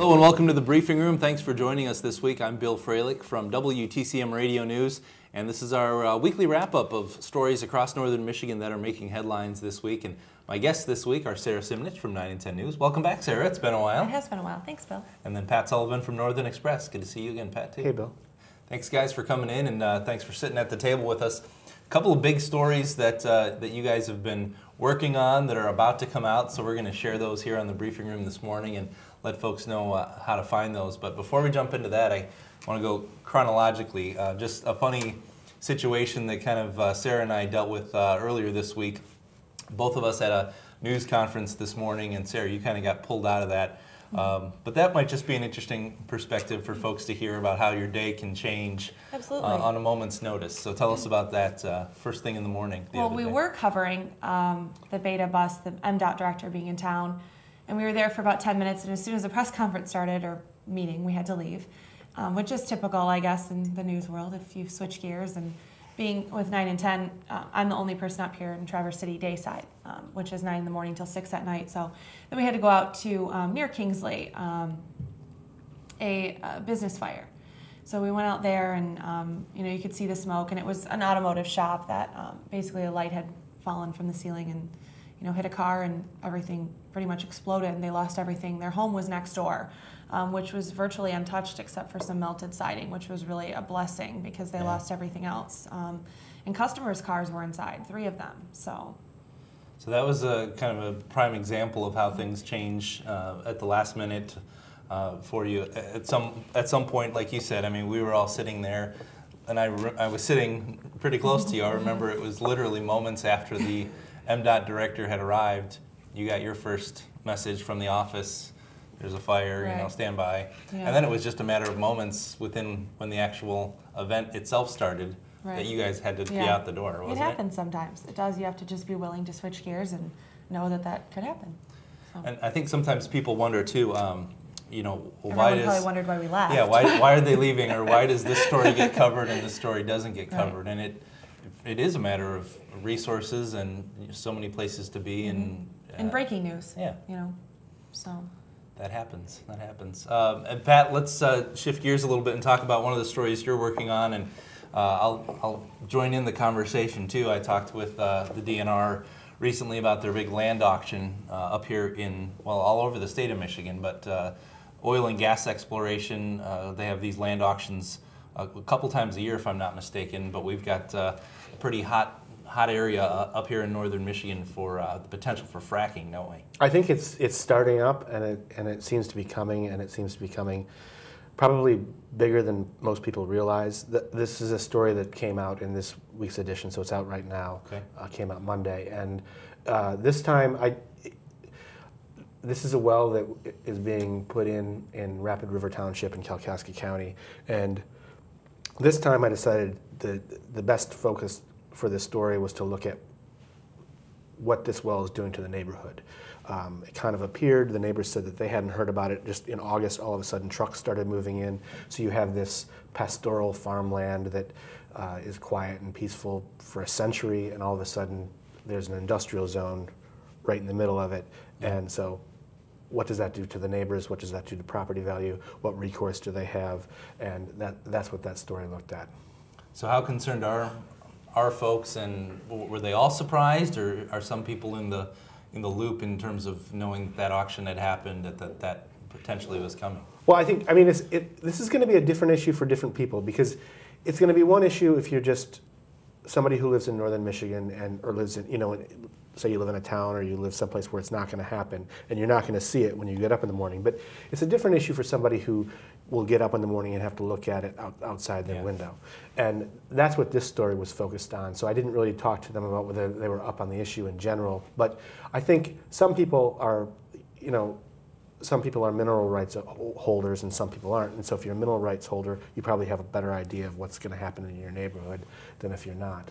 Hello and welcome to the Briefing Room. Thanks for joining us this week. I'm Bill Freilich from WTCM Radio News, and this is our weekly wrap-up of stories across northern Michigan that are making headlines this week. And my guests this week are Sarah Simnich from 9 and 10 News. Welcome back, Sarah. It's been a while. It has been a while. Thanks, Bill. And then Pat Sullivan from Northern Express. Good to see you again, Pat, too. Hey, Bill. Thanks, guys, for coming in, and thanks for sitting at the table with us. A couple of big stories that you guys have been working on that are about to come out, so we're going to share those here on the Briefing Room this morning and let folks know how to find those. But before we jump into that, I want to go chronologically. Just a funny situation that kind of Sarah and I dealt with earlier this week. Both of us at a news conference this morning, and Sarah, you kind of got pulled out of that. But that might just be an interesting perspective for folks to hear about how your day can change on a moment's notice. So tell us about that first thing in the morning. Well, we were covering the Beta bus, the MDOT director being in town, and we were there for about 10 minutes, and as soon as the press conference started, or meeting, we had to leave, which is typical, I guess, in the news world if you switch gears. And being with 9 and 10, I'm the only person up here in Traverse City Dayside, which is 9 in the morning till 6 at night. So then we had to go out to near Kingsley, a business fire. So we went out there, and you could see the smoke, and it was an automotive shop that basically a light had fallen from the ceiling and hit a car, and everything pretty much exploded, and they lost everything. Their home was next door, which was virtually untouched except for some melted siding, which was really a blessing because they lost everything else. And customers' cars were inside, 3 of them. So that was a kind of a prime example of how things change at the last minute for you. At some point, like you said, I mean, we were all sitting there, and I was sitting pretty close to you. I remember it was literally moments after the MDOT director had arrived. You got your first message from the office. There's a fire, right. Stand by. Yeah. And then it was just a matter of moments within when the actual event itself started right. that you guys had to be out the door, wasn't it? It happens sometimes. It does. You have to just be willing to switch gears and know that could happen. So. And I think sometimes people wonder too, Everyone probably wondered why we left. Yeah, why are they leaving, or why does this story get covered and this story doesn't get covered? Right. And it is a matter of resources and so many places to be, and breaking news. Yeah. So. That happens. And Pat, let's shift gears a little bit and talk about one of the stories you're working on, and I'll join in the conversation too. I talked with the DNR recently about their big land auction up here all over the state of Michigan, but oil and gas exploration. They have these land auctions a couple times a year, if I'm not mistaken, but we've got a pretty hot area up here in northern Michigan for the potential for fracking, don't we? I think it's starting up, and it seems to be coming, and it seems to be coming probably bigger than most people realize. This is a story that came out in this week's edition, so it's out right now. Okay. Came out Monday, and this time this is a well that is being put in Rapid River Township in Kalkaska County, and this time I decided the best focus for this story was to look at what this well is doing to the neighborhood. It kind of appeared, the neighbors said that they hadn't heard about it. Just in August, all of a sudden trucks started moving in. So you have this pastoral farmland that is quiet and peaceful for a century, and all of a sudden there's an industrial zone right in the middle of it. Yeah. And so what does that do to the neighbors? What does that do to property value? What recourse do they have? And that's what that story looked at. So how concerned are folks, and were they all surprised, or are some people in the loop in terms of knowing that auction had happened, that potentially was coming? Well, I mean, this is going to be a different issue for different people, because it's going to be one issue if you're just somebody who lives in northern Michigan or lives in, say you live in a town or you live someplace where it's not going to happen, and you're not going to see it when you get up in the morning. But it's a different issue for somebody who will get up in the morning and have to look at it outside their window. And that's what this story was focused on. So I didn't really talk to them about whether they were up on the issue in general. But I think some people are, mineral rights holders and some people aren't. And so if you're a mineral rights holder, you probably have a better idea of what's going to happen in your neighborhood than if you're not.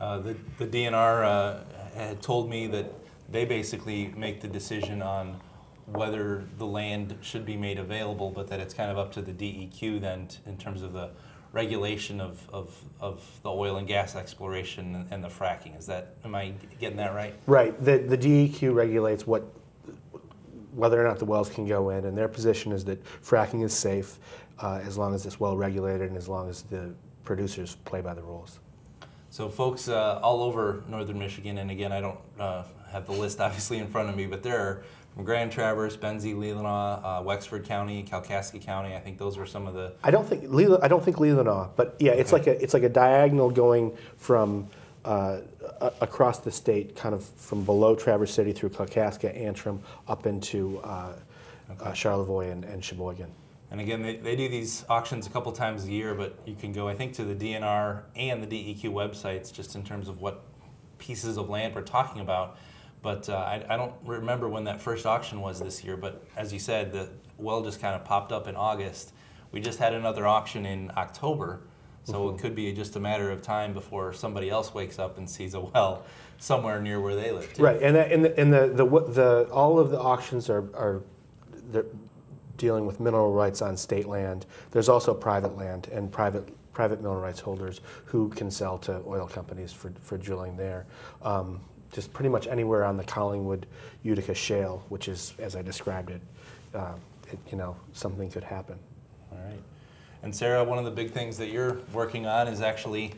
The DNR had told me that they basically make the decision on whether the land should be made available, but that it's kind of up to the DEQ then in terms of the regulation of the oil and gas exploration and the fracking. Am I getting that right? Right. The DEQ regulates whether or not the wells can go in, and their position is that fracking is safe as long as it's well regulated and as long as the producers play by the rules. So folks all over northern Michigan, and again, I don't have the list obviously in front of me, but there are from Grand Traverse, Benzie, Leelanau, Wexford County, Kalkaska County. I think those were some of the. I don't think Leelanau, but yeah, it's Okay. like a diagonal going from across the state, kind of from below Traverse City through Kalkaska, Antrim, up into Charlevoix and Sheboygan. And again, they do these auctions a couple times a year, but you can go, I think, to the DNR and the DEQ websites just in terms of what pieces of land we're talking about. But I don't remember when that first auction was this year, but as you said, the well just kind of popped up in August. We just had another auction in October, so it could be just a matter of time before somebody else wakes up and sees a well somewhere near where they live too. Right, and all of the auctions are they're dealing with mineral rights on state land. There's also private land and private mineral rights holders who can sell to oil companies for drilling there. Just pretty much anywhere on the Collingwood Utica Shale, which is, as I described it, something could happen. All right. And Sarah, one of the big things that you're working on is actually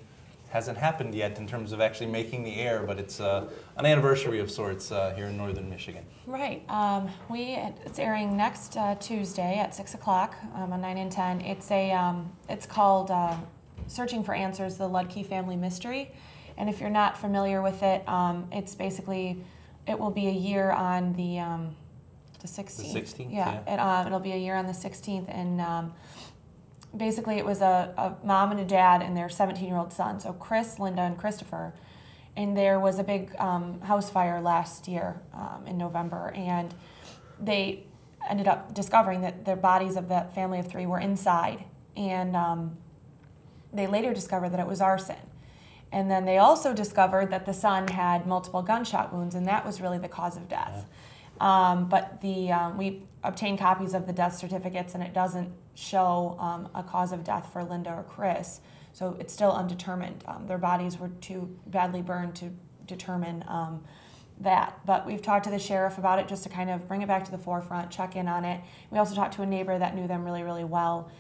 hasn't happened yet in terms of actually making the air, but it's an anniversary of sorts here in northern Michigan. Right. It's airing next Tuesday at 6 o'clock on 9 and 10. It's called Searching for Answers: The Ludke Family Mystery. And if you're not familiar with it, it's basically, it will be a year on the 16th. The 16th, yeah. It'll be a year on the 16th, and basically it was a mom and a dad and their 17-year-old son, so Chris, Linda, and Christopher. And there was a big house fire last year in November, and they ended up discovering that the bodies of that family of three were inside, and they later discovered that it was arson. And then they also discovered that the son had multiple gunshot wounds, and that was really the cause of death. But we obtained copies of the death certificates, and it doesn't show a cause of death for Linda or Chris, so it's still undetermined. Their bodies were too badly burned to determine that. But we've talked to the sheriff about it just to kind of bring it back to the forefront, check in on it. We also talked to a neighbor that knew them really, really well.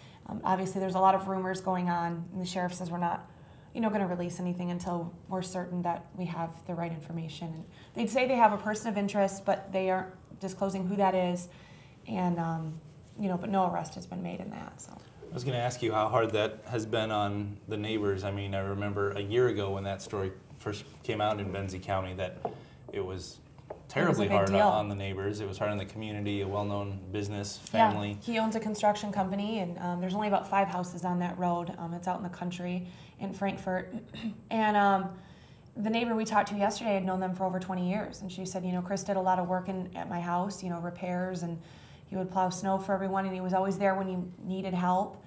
Obviously, there's a lot of rumors going on, and the sheriff says we're not going to release anything until we're certain that we have the right information. And they'd say they have a person of interest, but they aren't disclosing who that is, and but no arrest has been made in that. So I was going to ask you how hard that has been on the neighbors. I mean, I remember a year ago when that story first came out in Benzie County that it was terribly hard on the neighbors. It was hard on the community, a well-known business, family. Yeah, he owns a construction company, and there's only about 5 houses on that road. It's out in the country in Frankfort. And the neighbor we talked to yesterday had known them for over 20 years. And she said, Chris did a lot of work at my house, repairs, and he would plow snow for everyone, and he was always there when you needed help.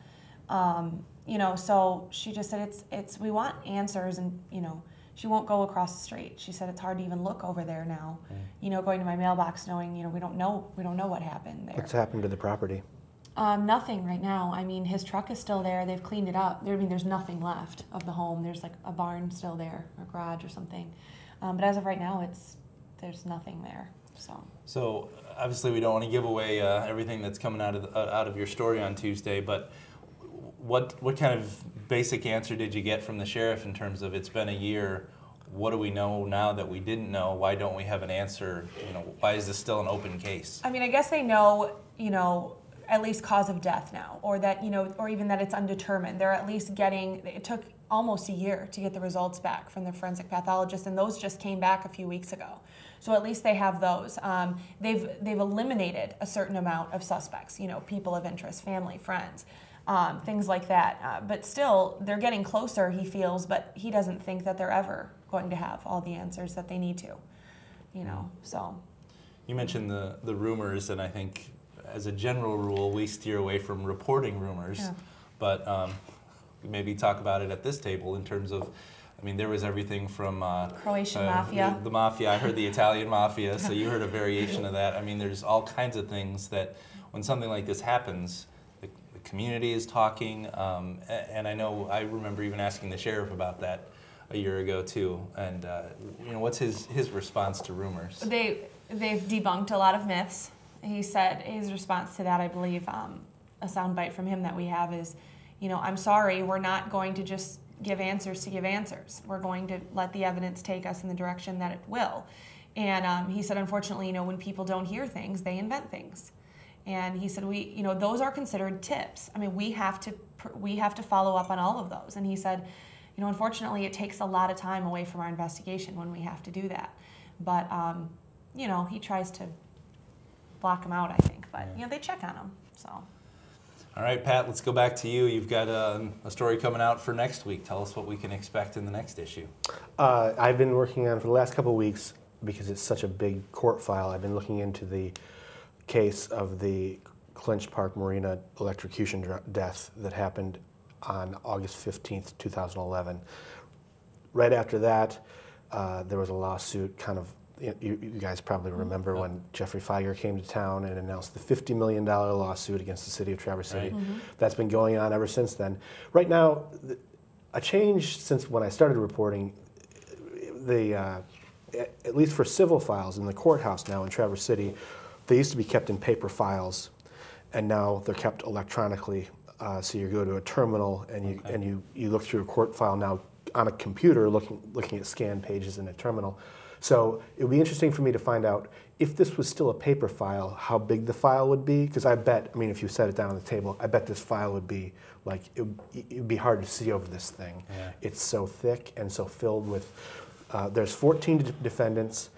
So she just said, we want answers, and, she won't go across the street. She said it's hard to even look over there now. Going to my mailbox knowing, we don't know what happened there. What's happened to the property? Nothing right now. I mean, his truck is still there. They've cleaned it up. There's nothing left of the home. There's like a barn still there, or garage or something. But as of right now, there's nothing there. So obviously we don't want to give away everything that's coming out of your story on Tuesday, but what kind of basic answer did you get from the sheriff in terms of it's been a year? What do we know now that we didn't know? Why don't we have an answer? Why is this still an open case? I mean, I guess they know, at least cause of death now, or that, or even that it's undetermined. They're at least it took almost a year to get the results back from the forensic pathologist, and those just came back a few weeks ago. So at least they have those. They've eliminated a certain amount of suspects, people of interest, family, friends, things like that. But still, they're getting closer, he feels, but he doesn't think that they're ever going to have all the answers that they need to, so. You mentioned the rumors, and I think as a general rule, we steer away from reporting rumors, but we maybe talk about it at this table in terms of, there was everything from Croatian mafia. The mafia. I heard the Italian mafia, so you heard a variation of that. There's all kinds of things that when something like this happens, the community is talking, and I remember even asking the sheriff about that a year ago too. And what's his response to rumors? They've debunked a lot of myths, he said his response to that, I believe, a soundbite from him that we have is, I'm sorry, we're not going to just give answers to give answers. We're going to let the evidence take us in the direction that it will. And he said, unfortunately, when people don't hear things, they invent things. And he said, those are considered tips. I mean, we have to follow up on all of those. And he said, unfortunately, it takes a lot of time away from our investigation when we have to do that. But, he tries to block them out, I think. But, they check on them, so. All right, Pat, let's go back to you. You've got a story coming out for next week. Tell us what we can expect in the next issue. I've been working on, for the last couple of weeks, because it's such a big court file, I've been looking into the case of the Clinch Park Marina electrocution death that happened on August 15th, 2011. Right after that, there was a lawsuit, you guys probably remember when Jeffrey Fieger came to town and announced the $50 million lawsuit against the city of Traverse City. Right. Mm-hmm. That's been going on ever since then. Right now, a change since when I started reporting, at least for civil files in the courthouse now in Traverse City, they used to be kept in paper files, and now they're kept electronically. So you go to a terminal and you look through a court file now on a computer, looking at scanned pages in a terminal. So it would be interesting for me to find out if this was still a paper file, how big the file would be. Because if you set it down on the table, I bet this file would be it'd be hard to see over this thing. Yeah. It's so thick and so filled with. There's 14 defendants.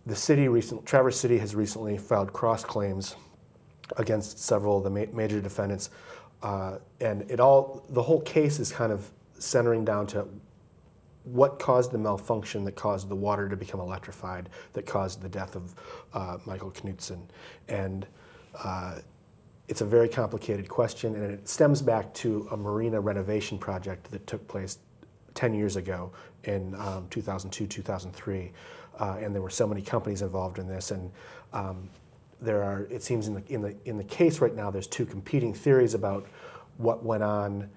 The city Traverse City has recently filed cross claims against several of the major defendants, and the whole case is kind of centering down to what caused the malfunction that caused the water to become electrified, that caused the death of Michael Knutson. And it's a very complicated question, and it stems back to a marina renovation project that took place 10 years ago in 2002, 2003. And there were so many companies involved in this, and it seems in the case right now, there's two competing theories about what went on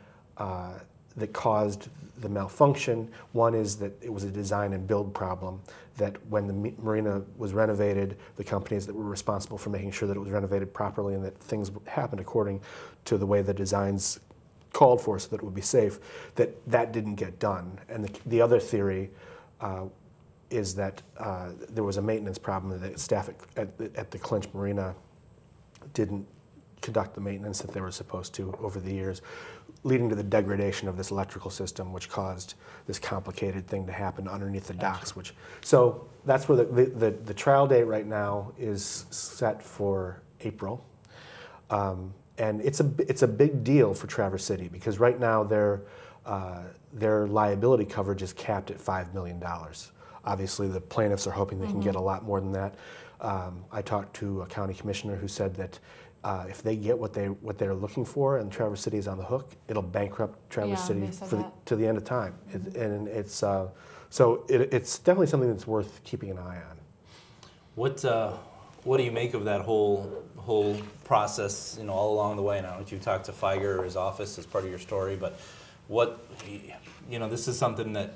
that caused the malfunction. One is that it was a design and build problem, that when the marina was renovated, the companies that were responsible for making sure that it was renovated properly and that things happened according to the way the designs called for so that it would be safe, that didn't get done. And the other theory is that there was a maintenance problem, that staff at the Clinch Marina didn't conduct the maintenance that they were supposed to over the years, leading to the degradation of this electrical system, which caused this complicated thing to happen underneath the docks. So that's where the trial date right now is set for April. And it's a big deal for Traverse City, because right now their liability coverage is capped at $5 million. Obviously, the plaintiffs are hoping they can get a lot more than that. I talked to a county commissioner who said that if they get what they're looking for and Traverse City is on the hook, it'll bankrupt Traverse City to the end of time. And it's definitely something that's worth keeping an eye on. What do you make of that whole process? All along the way. And I don't know if you talked to Fieger or his office as part of your story, but this is something that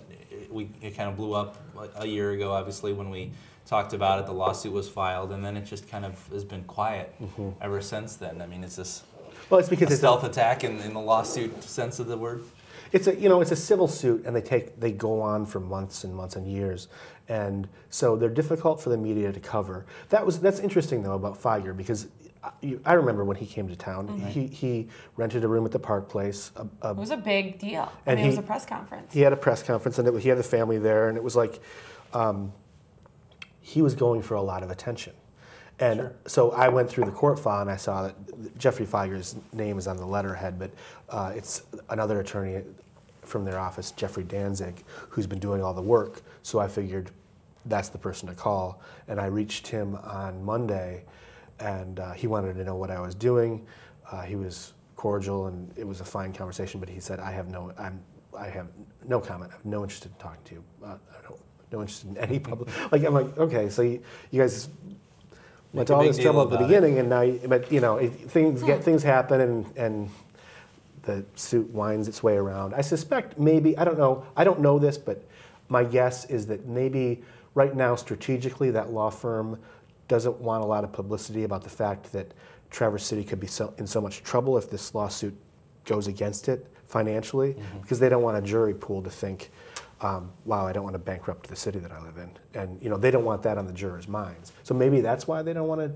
it kind of blew up a year ago. Obviously, when we talked about it, the lawsuit was filed, and then it just kind of has been quiet ever since then. I mean, it's this because a stealth attack in the lawsuit sense of the word. It's a civil suit, and they go on for months and months and years, and so they're difficult for the media to cover. That's interesting though about Fieger, because I remember when he came to town, he rented a room at the Park Place. It was a big deal. And it was a press conference. He had a press conference, and he had the family there, and it was like he was going for a lot of attention. And so I went through the court file, and I saw that Jeffrey Fieger's name is on the letterhead, but it's another attorney from their office, Jeffrey Danzig, who's been doing all the work. So I figured that's the person to call. And I reached him on Monday, and he wanted to know what I was doing. He was cordial, and it was a fine conversation, but he said, I have no comment. I have no interest in talking to you. No interest in any public. I'm like, okay, so you guys went to all this trouble at the beginning, and now, things happen, and the suit winds its way around. I suspect maybe, I don't know this, but my guess is that maybe right now strategically that law firm doesn't want a lot of publicity about the fact that Traverse City could be in so much trouble if this lawsuit goes against it financially, because they don't want a jury pool to think, wow, I don't want to bankrupt the city that I live in. And they don't want that on the jurors' minds. So maybe that's why they don't want to.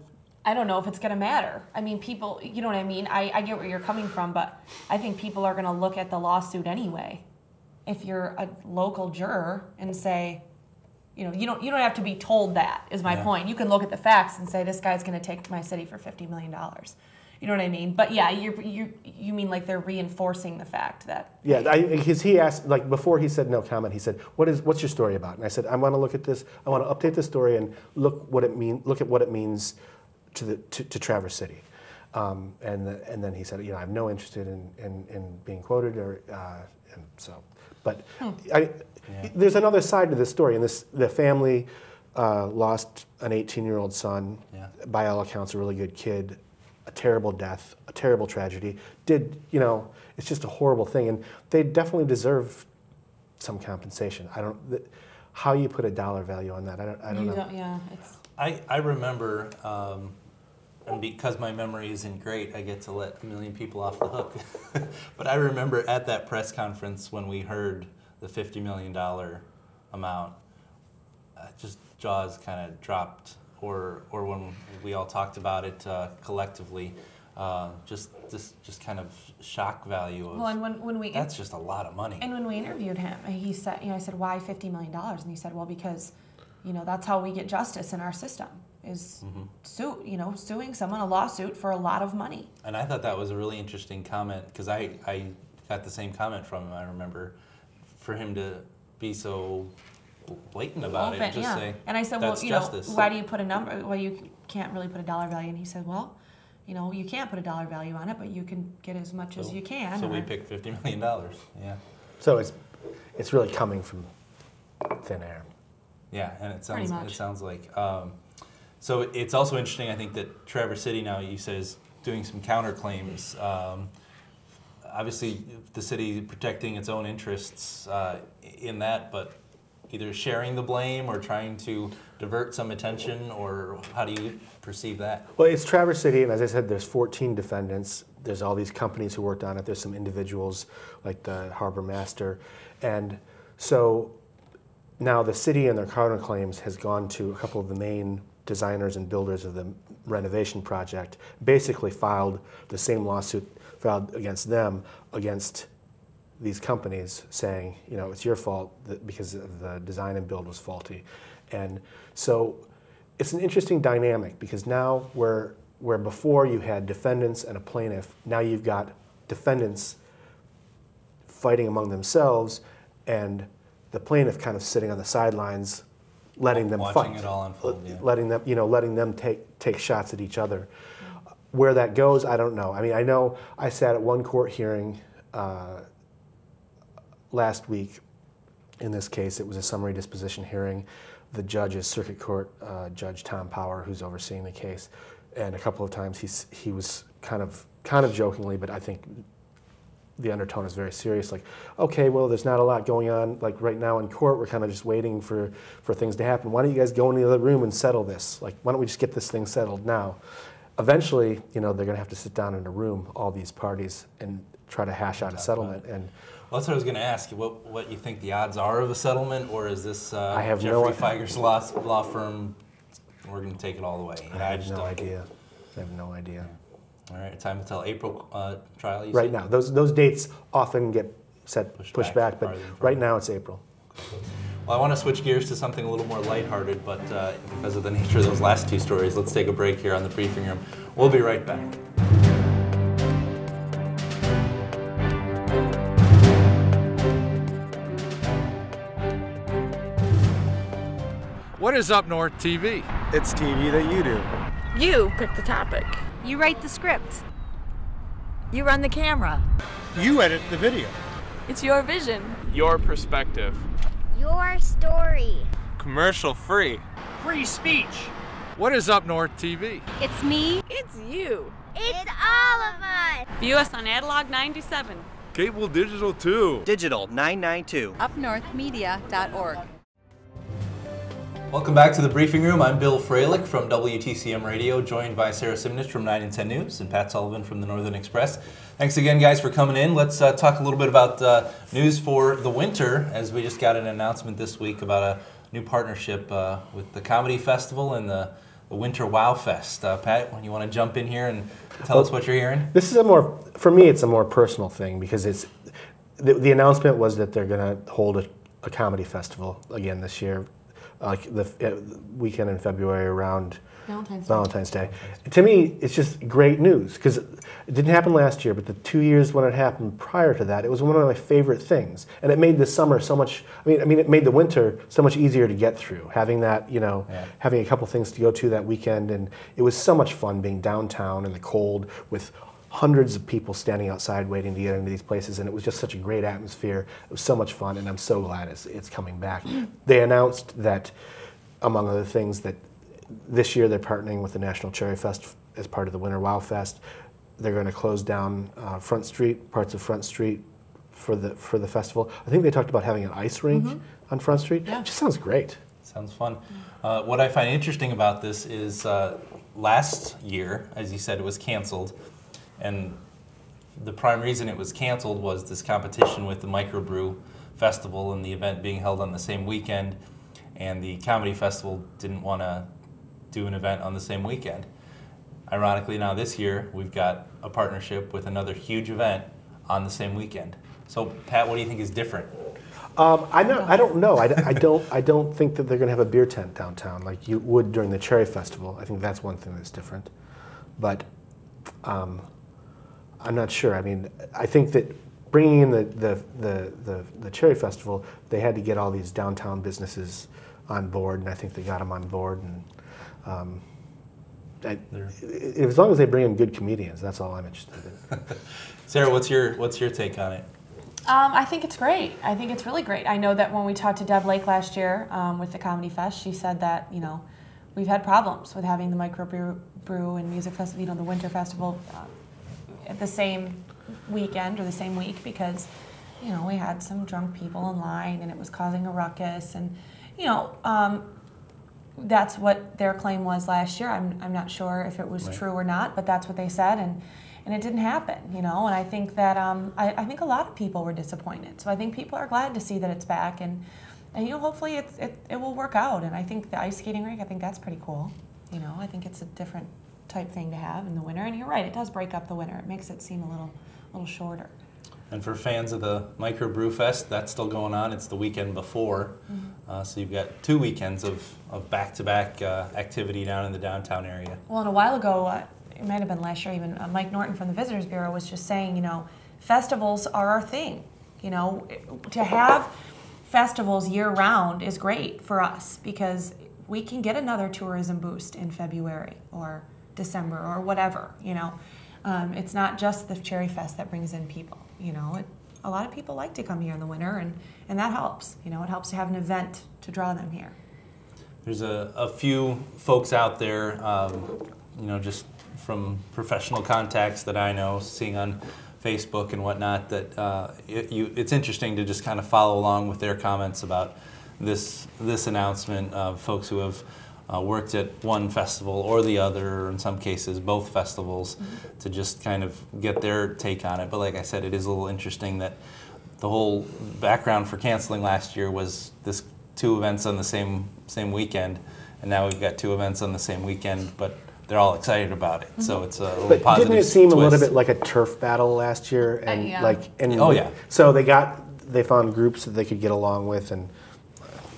I don't know if it's going to matter. I mean, people, you know what I mean? I get where you're coming from, but I think people are going to look at the lawsuit anyway. If you're a local juror and say, you don't have to be told that, is my point. You can look at the facts and say, this guy's going to take my city for $50 million. You know what I mean? But yeah, you mean like they're reinforcing the fact that. Yeah, because he asked, like before he said no comment, he said, what's your story about? And I said, I want to look at this, I want to update the story and look at what it means to Traverse City. And then he said, I have no interest in being quoted, and so. But there's another side to this story, and the family lost an 18-year-old son, by all accounts a really good kid, a terrible death, a terrible tragedy. It's just a horrible thing, and they definitely deserve some compensation. How you put a dollar value on that, I don't know. Yeah, it's. I remember, and because my memory isn't great, I get to let a million people off the hook. But I remember at that press conference when we heard the $50 million amount, just jaws kind of dropped, or when we all talked about it collectively, just kind of shock value of. Well, and when we that's just a lot of money. And when we interviewed him, he said, I said, why $50 million? And he said, well, because, that's how we get justice in our system. Is suing someone, a lawsuit for a lot of money. And I thought that was a really interesting comment, because I got the same comment from him. I remember for him to be so blatant about it, just say, and I said, that's well, justice. Why do you put a number? Well, you can't really put a dollar value. And he said, well, you can't put a dollar value on it, but you can get as much as you can. So we picked $50 million. Yeah. So it's really coming from thin air. Yeah, and it sounds like. So it's also interesting, I think, that Traverse City now, you say, is doing some counterclaims. Obviously, the city protecting its own interests in that, but either sharing the blame or trying to divert some attention, or how do you perceive that? Well, it's Traverse City, and as I said, there's 14 defendants. There's all these companies who worked on it. There's some individuals like the harbor master. And so now the city and their counterclaims has gone to a couple of the main designers and builders of the renovation project, basically filed the same lawsuit filed against them, against these companies, saying, it's your fault because the design and build was faulty. And so it's an interesting dynamic, because now where before you had defendants and a plaintiff, now you've got defendants fighting among themselves and the plaintiff kind of sitting on the sidelines, letting them watching fight, it all unfold, letting them take shots at each other. Where that goes, I don't know. I mean, I know I sat at one court hearing last week. In this case, it was a summary disposition hearing. The judge is Circuit Court Judge Tom Power, who's overseeing the case, and a couple of times he was kind of jokingly, but I think the undertone is very serious, like, okay, well, there's not a lot going on, like right now in court, we're kind of just waiting for things to happen. Why don't you guys go in the other room and settle this? Like, why don't we just get this thing settled now? Eventually, they're gonna have to sit down in a room, all these parties, and try to hash out a settlement. And well, that's what I was gonna ask you, what you think the odds are of a settlement, or is this I have Jeffrey Feiger's law firm, we're gonna take it all I have no idea. I have no idea. All right, time to tell. April trial, you right said? now. Those dates often get pushed back, but right now it's April. Well, I want to switch gears to something a little more lighthearted, but because of the nature of those last two stories, let's take a break here on the Briefing Room. We'll be right back. What is Up North TV? It's TV that you do. You pick the topic. You write the script. You run the camera. You edit the video. It's your vision. Your perspective. Your story. Commercial free. Free speech. What is Up North TV? It's me. It's you. It's all of us. View us on Adlog 97. Cable digital too. Digital 992. UpNorthMedia.org. Welcome back to the briefing room. I'm Bill Freilich from WTCM Radio, joined by Sarah Simnich from 9 and 10 News and Pat Sullivan from the Northern Express. Thanks again, guys, for coming in. Let's talk a little bit about news for the winter, as we just got an announcement this week about a new partnership with the Comedy Festival and the Winter Wow Fest. Pat, when you want to jump in here and tell us what you're hearing? This is for me, it's a more personal thing because it's the announcement was that they're going to hold a comedy festival again this year, like the weekend in February around Valentine's Day. To me, it's just great news because it didn't happen last year, but the 2 years when it happened prior to that, it was one of my favorite things, and it made the summer so much. I mean, it made the winter so much easier to get through. Having that, having a couple things to go to that weekend, and it was so much fun being downtown in the cold with hundreds of people standing outside waiting to get into these places, and it was just such a great atmosphere. It was so much fun, and I'm so glad it's coming back. They announced that, among other things, that this year they're partnering with the National Cherry Fest as part of the Winter Wow Fest. They're going to close down Front Street, parts of Front Street for the festival. I think they talked about having an ice rink on Front Street. Yeah. It just sounds great. Sounds fun. What I find interesting about this is last year, as you said, it was canceled. And the prime reason it was canceled was this competition with the Microbrew Festival and the event being held on the same weekend. And the Comedy Festival didn't want to do an event on the same weekend. Ironically, now this year, we've got a partnership with another huge event on the same weekend. So, Pat, what do you think is different? I don't know. I don't think that they're going to have a beer tent downtown like you would during the Cherry Festival. I think that's one thing that's different. But I'm not sure. I mean, I think that bringing in the Cherry Festival, they had to get all these downtown businesses on board, and I think they got them on board. And as long as they bring in good comedians, that's all I'm interested in. Sarah, what's your take on it? I think it's great. I think it's really great. I know that when we talked to Deb Lake last year with the Comedy Fest, she said that we've had problems with having the Microbrew and Music Festival, the Winter Festival, at the same weekend or the same week because we had some drunk people in line and it was causing a ruckus, and that's what their claim was last year. I'm not sure if it was true or not, but that's what they said, and it didn't happen, and I think that I think a lot of people were disappointed. So I think people are glad to see that it's back, and hopefully it will work out. And I think the ice skating rink, I think that's pretty cool. I think it's a different type thing to have in the winter, and you're right, it does break up the winter. It makes it seem a little shorter. And for fans of the Microbrew Fest, that's still going on. It's the weekend before, so you've got 2 weekends of back-to-back activity down in the downtown area. Well, and a while ago, it might have been last year even, Mike Norton from the Visitors Bureau was just saying, festivals are our thing. To have festivals year-round is great for us because we can get another tourism boost in February or December or whatever, It's not just the Cherry Fest that brings in people, A lot of people like to come here in the winter, and that helps. It helps to have an event to draw them here. There's a few folks out there, just from professional contacts that I know, seeing on Facebook and whatnot, that it's interesting to just kind of follow along with their comments about this announcement of folks who have worked at one festival or the other, or in some cases both festivals, to just kind of get their take on it. But like I said, it is a little interesting that the whole background for canceling last year was this 2 events on the same weekend, and now we've got 2 events on the same weekend, but they're all excited about it. So it's a little but positive didn't it seem twist. a little bit like a turf battle last year? And Oh, yeah. So they found groups that they could get along with, and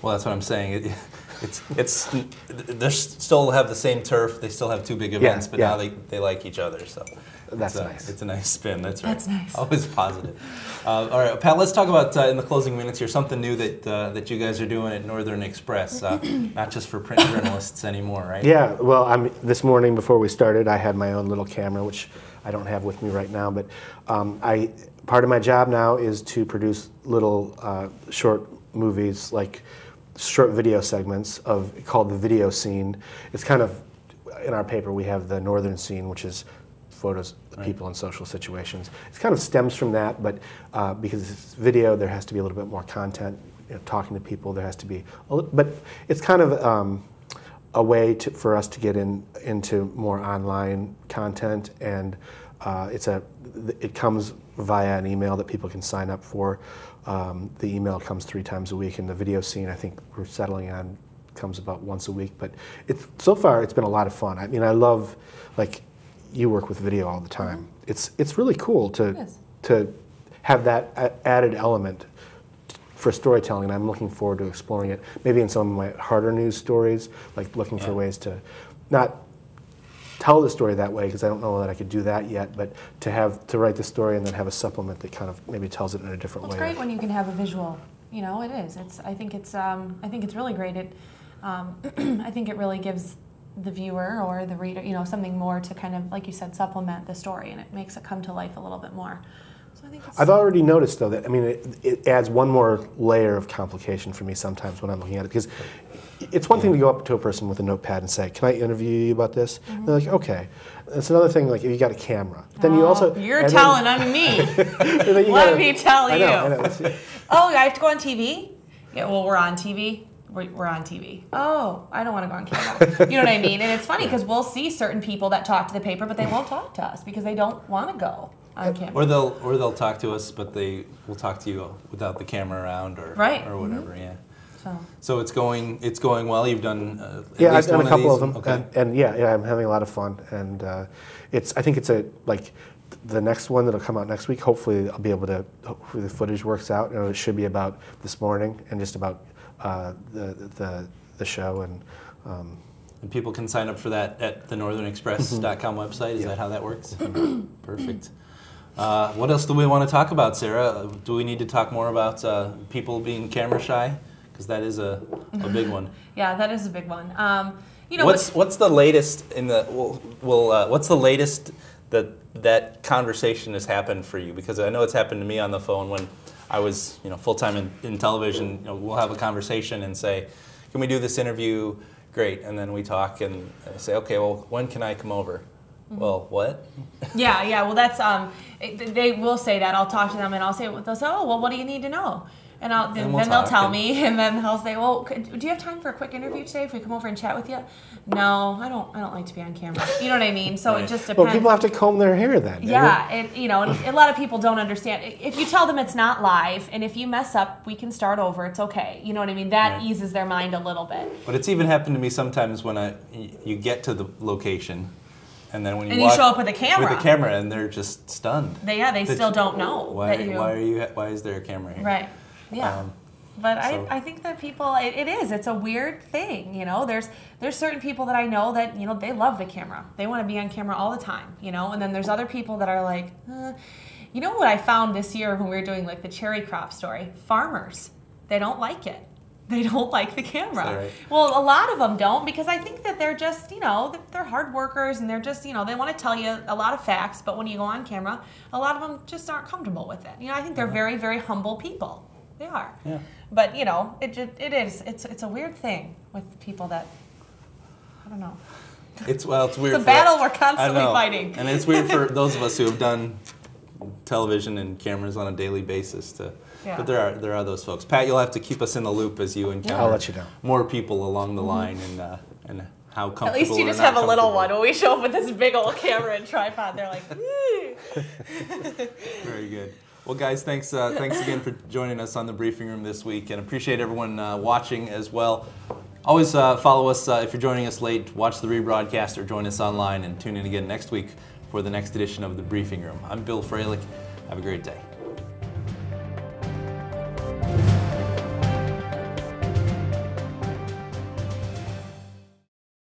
Well, that's what I'm saying. They still have the same turf. They still have 2 big events, but now they like each other. So that's nice. It's a nice spin. That's right. That's nice. Always positive. All right, Pat. Let's talk about in the closing minutes here something new that you guys are doing at Northern Express. Not just for print journalists anymore, right? Yeah. Well, this morning before we started, I had my own little camera, which I don't have with me right now. But part of my job now is to produce little short movies, like short video segments called the video scene. It's kind of, in our paper we have the Northern scene, which is photos of people in social situations. It kind of stems from that, but because it's video, there has to be a little bit more content talking to people. There has to be, but it's kind of a way for us to get into more online content, and it comes via an email that people can sign up for. The email comes 3 times a week, and the video scene I think we're settling on comes about once a week. But so far it's been a lot of fun. I mean, I love, like, you work with video all the time. It's really cool to have that added element for storytelling, and I'm looking forward to exploring it. Maybe in some of my harder news stories, like looking for ways to not tell the story that way, because I don't know that I could do that yet, but to write the story and then have a supplement that kind of maybe tells it in a different way. It's great when you can have a visual. You know, it is. I think it's really great. I think it really gives the viewer or the reader, something more to kind of, like you said, supplement the story, and it makes it come to life a little bit more. So I think I've already noticed, though, that it adds one more layer of complication for me sometimes when I'm looking at it, because it's one thing to go up to a person with a notepad and say, "Can I interview you about this?" And they're like, "Okay." It's another thing, like, if you got a camera. But then you also you're telling on me. Let me tell you. I know. Oh, I have to go on TV? Yeah, well, we're on TV. We're on TV. Oh, I don't want to go on camera. You know what I mean? And it's funny because we'll see certain people that talk to the paper, but they won't talk to us because they don't want to go on camera. Or they'll talk to us, but they will talk to you without the camera around, or whatever. Yeah. So it's going well. You've done at least I've done one a couple of these? them, Okay. and I'm having a lot of fun. And I think it's the next one that'll come out next week. Hopefully, I'll be able to. Hopefully, the footage works out. It should be about this morning and just about the show. And people can sign up for that at the northernexpress.com website. Is that how that works? Perfect. What else do we want to talk about, Sarah? Do we need to talk more about people being camera shy? Because that is a big one. Yeah, that is a big one. What's the latest in the what's the latest that conversation has happened for you? Because I know it's happened to me on the phone when I was full time in television. We'll have a conversation and say, "Can we do this interview?" Great, and then we talk and I say, "Okay, well, when can I come over?" Well, what? Yeah. Well, that's they will say that. I'll talk to them and they'll say, "Oh, well, what do you need to know?" And then they'll tell me, and then they'll say, "Well, do you have time for a quick interview today? If we come over and chat with you?" No, I don't like to be on camera. You know what I mean? So It just depends. Well, people have to comb their hair then. Yeah, and a lot of people don't understand. If you tell them it's not live, and if you mess up, we can start over. It's okay. You know what I mean? That eases their mind a little bit. But it's even happened to me sometimes when you get to the location. And then when you show up with a camera. With a camera, and they're just stunned. They still don't know. Why is there a camera here? Right. Yeah. But I think that people, it's a weird thing, There's certain people that I know that, they love the camera. They want to be on camera all the time, And then there's other people that are like, You know what I found this year when we were doing like the cherry crop story? Farmers, they don't like it. They don't like the camera. Right? Well, a lot of them don't, because I think that they're just, they're hard workers, and they're just, they want to tell you a lot of facts, but when you go on camera, a lot of them just aren't comfortable with it. I think they're very, very humble people. They are. Yeah. But, it's a weird thing with people that, I don't know. It's weird. It's a battle we're constantly fighting. And it's weird for those of us who have done television and cameras on a daily basis but there are those folks. Pat, you'll have to keep us in the loop as you encounter I'll let you know. more people along the line and how comfortable. At least you just have a little one. When we show up with this big old camera and tripod, they're like, woo. Very good. Well, guys, thanks again for joining us on the briefing room this week, and appreciate everyone watching as well. Always follow us if you're joining us late. Watch the rebroadcast or join us online, and tune in again next week for the next edition of the briefing room. I'm Bill Freilich. Have a great day.